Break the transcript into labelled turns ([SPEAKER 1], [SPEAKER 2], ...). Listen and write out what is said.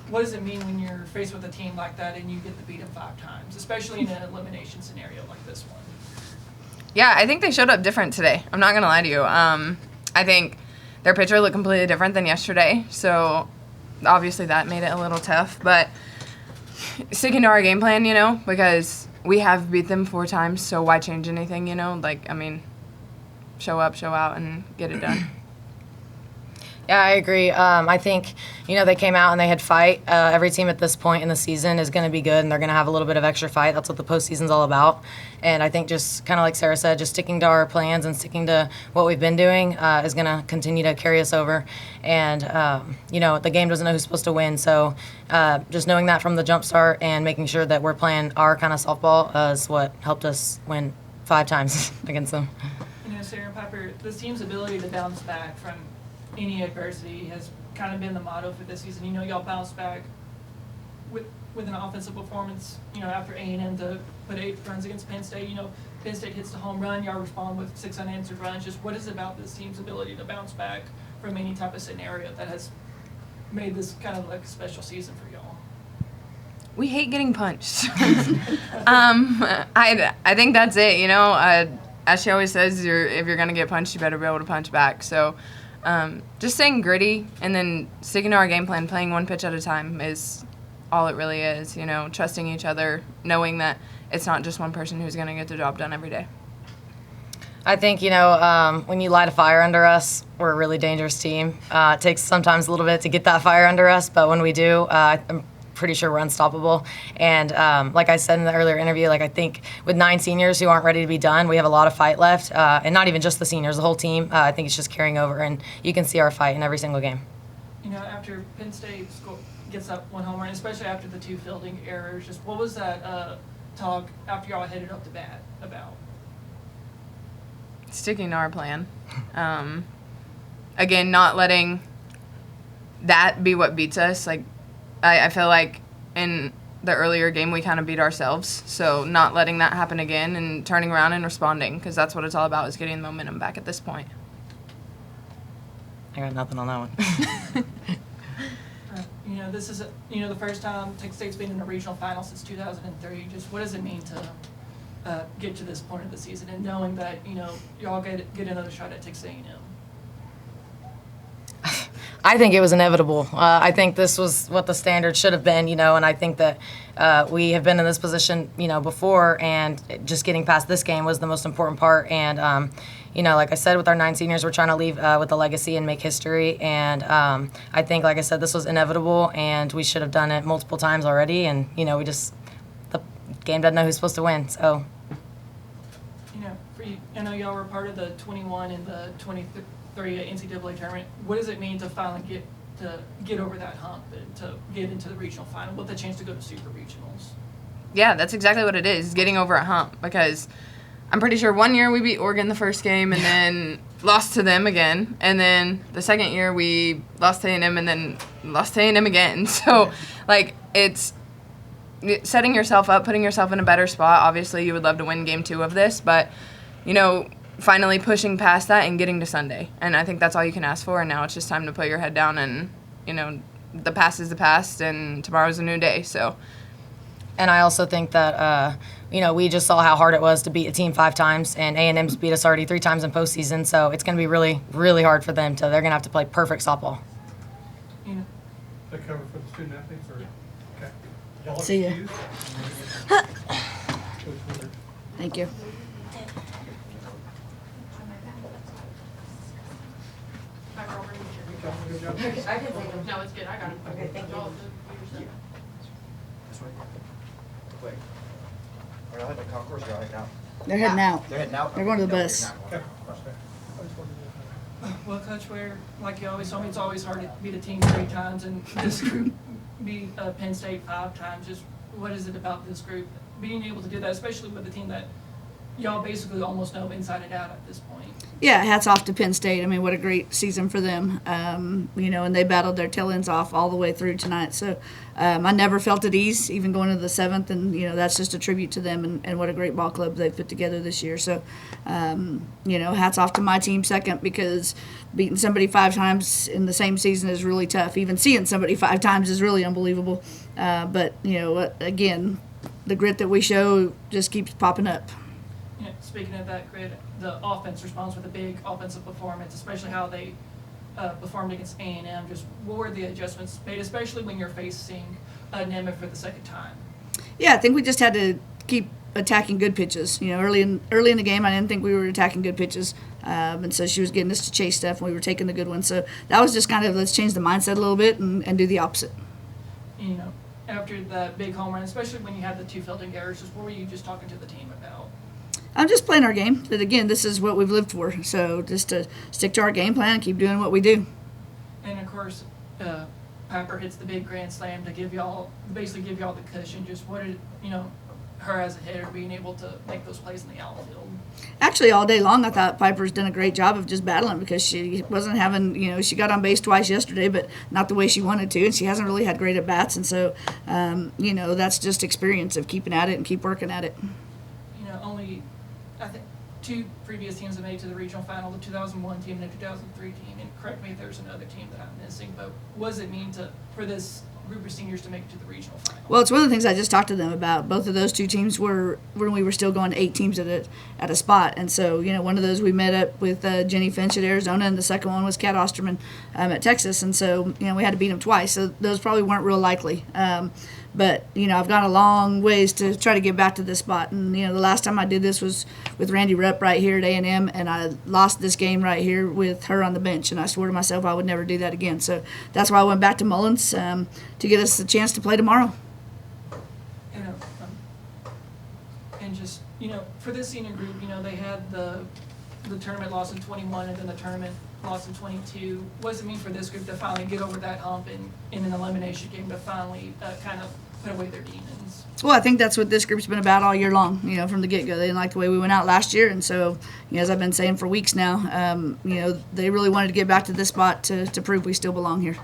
[SPEAKER 1] What does it mean when you're faced with a team like that and you get to beat them 5 times, especially in an elimination scenario like this one?
[SPEAKER 2] Yeah, I think they showed up different today. I'm not going to lie to you. I think their pitcher looked completely different than yesterday, so obviously that made it a little tough. But sticking to our game plan, because we have beat them 4 times, so why change anything, show up, show out, and get it done.
[SPEAKER 3] Yeah, I agree. I think, they came out and they had fight. Every team at this point in the season is going to be good, and they're going to have a little bit of extra fight. That's what the postseason's all about. And I think just kind of like Sarah said, just sticking to our plans and sticking to what we've been doing is going to continue to carry us over. And, the game doesn't know who's supposed to win. So just knowing that from the jump start and making sure that we're playing our kind of softball is what helped us win 5 times against them.
[SPEAKER 1] Sarah and Piper, this team's ability to bounce back from any adversity has kind of been the motto for this season. Y'all bounced back with an offensive performance, after A&M to put 8 runs against Penn State. Penn State hits the home run, y'all respond with 6 unanswered runs. Just what is it about this team's ability to bounce back from any type of scenario that has made this kind of like a special season for y'all?
[SPEAKER 2] We hate getting punched. I think that's it, as she always says, if you're going to get punched, you better be able to punch back. So just staying gritty and then sticking to our game plan, playing 1 pitch at a time is all it really is, trusting each other, knowing that it's not just one person who's going to get the job done every day.
[SPEAKER 3] I think, when you light a fire under us, we're a really dangerous team. It takes sometimes a little bit to get that fire under us, but when we do, I'm pretty sure we're unstoppable. And like I said in the earlier interview, I think with 9 seniors who aren't ready to be done, we have a lot of fight left. And not even just the seniors, the whole team. I think it's just carrying over, and you can see our fight in every single game.
[SPEAKER 1] After Penn State gets up 1 home run, especially after the 2 fielding errors, just what was that talk after y'all headed up to bat about?
[SPEAKER 2] Sticking to our plan. Again, not letting that be what beats us. I feel like in the earlier game we kind of beat ourselves, so not letting that happen again and turning around and responding, because that's what it's all about, is getting the momentum back at this point.
[SPEAKER 3] I got nothing on that one.
[SPEAKER 1] This is the first time Texas State's been in a regional final since 2003. Just what does it mean to get to this point of the season and knowing that y'all get another shot at Texas A&M?
[SPEAKER 3] I think it was inevitable. I think this was what the standard should have been, and I think that we have been in this position, before, and just getting past this game was the most important part. And, like I said, with our 9 seniors, we're trying to leave with a legacy and make history. And I think, like I said, this was inevitable, and we should have done it multiple times already. And, the game doesn't know who's supposed to win, so.
[SPEAKER 1] I know y'all were part of the 21 and the 23 NCAA tournament. What does it mean to finally get over that hump and to get into the regional final with a chance to go to super regionals?
[SPEAKER 2] Yeah, that's exactly what it is, getting over a hump, because I'm pretty sure 1 year we beat Oregon the first game and then lost to them again, and then the second year we lost to A&M and then lost to A&M again. So, it's setting yourself up, putting yourself in a better spot. Obviously, you would love to win game 2 of this, but, finally pushing past that and getting to Sunday. And I think that's all you can ask for, and now it's just time to put your head down and, the past is the past, and tomorrow's a new day, so.
[SPEAKER 3] And I also think that, we just saw how hard it was to beat a team 5 times, and A&M's beat us already 3 times in postseason, so it's going to be really, really hard for them. They're going to have to play perfect softball.
[SPEAKER 4] That cover for the student athletes? Or? Okay. Y'all
[SPEAKER 5] See ya.
[SPEAKER 4] excused?
[SPEAKER 5] Thank you.
[SPEAKER 4] Good job.
[SPEAKER 3] I can take them.
[SPEAKER 1] No, it's good. I got it.
[SPEAKER 3] Okay, thank you.
[SPEAKER 6] Wait. Are y'all heading to Concourse or y'all heading out?
[SPEAKER 5] They're heading out.
[SPEAKER 6] They're heading out?
[SPEAKER 5] They're going to the
[SPEAKER 6] Okay,
[SPEAKER 5] bus.
[SPEAKER 4] Okay.
[SPEAKER 1] Well, Coach Ware, like you always told me, it's always hard to beat a team 3 times, and this group beat Penn State 5 times. Just what is it about this group being able to do that, especially with a team that y'all basically almost know inside and out at this point.
[SPEAKER 5] Yeah, hats off to Penn State. I mean, what a great season for them. And they battled their tail ends off all the way through tonight. So I never felt at ease, even going to the 7th, and that's just a tribute to them and what a great ball club they've put together this year. So, hats off to my team second, because beating somebody 5 times in the same season is really tough. Even seeing somebody 5 times is really unbelievable. But again, the grit that we show just keeps popping up.
[SPEAKER 1] Speaking of that grid, the offense responds with a big offensive performance, especially how they performed against A&M. Just what were the adjustments made, especially when you're facing Nemeth for the second time?
[SPEAKER 5] Yeah, I think we just had to keep attacking good pitches. Early in the game, I didn't think we were attacking good pitches, and so she was getting us to chase stuff, and we were taking the good ones. So that was just kind of, let's change the mindset a little bit and do the opposite.
[SPEAKER 1] After that big home run, especially when you had the 2 fielding errors, just what were you just talking to the team about?
[SPEAKER 5] I'm just playing our game. That again, this is what we've lived for. So just to stick to our game plan and keep doing what we do.
[SPEAKER 1] And of course, Piper hits the big grand slam to basically give y'all the cushion. Just what did her as a hitter being able to make those plays in the outfield?
[SPEAKER 5] Actually, all day long, I thought Piper's done a great job of just battling, because she wasn't having, she got on base twice yesterday, but not the way she wanted to, and she hasn't really had great at bats. And so, that's just experience of keeping at it and keep working at it.
[SPEAKER 1] Only I think 2 previous teams have made it to the regional final, the 2001 team and the 2003 team. And correct me if there's another team that I'm missing, but what does it mean for this group of seniors to make it to the regional final?
[SPEAKER 5] Well, it's one of the things I just talked to them about. Both of those 2 teams were when we were still going to 8 teams at a spot. And so, one of those we met up with Jenny Finch at Arizona, and the second one was Kat Osterman at Texas. And so, we had to beat them twice. So those probably weren't real likely. But, I've gone a long ways to try to get back to this spot. And, the last time I did this was with Randy Rupp right here at A&M, and I lost this game right here with her on the bench. And I swore to myself I would never do that again. So that's why I went back to Mullins to get us the chance to play tomorrow.
[SPEAKER 1] And just, for this senior group, they had the tournament loss in 21 and then the tournament loss in 22. What does it mean for this group to finally get over that hump in an elimination game, to finally kind of put away their demons?
[SPEAKER 5] Well, I think that's what this group's been about all year long, from the get-go. They didn't like the way we went out last year, and so, as I've been saying for weeks now, they really wanted to get back to this spot to prove we still belong here.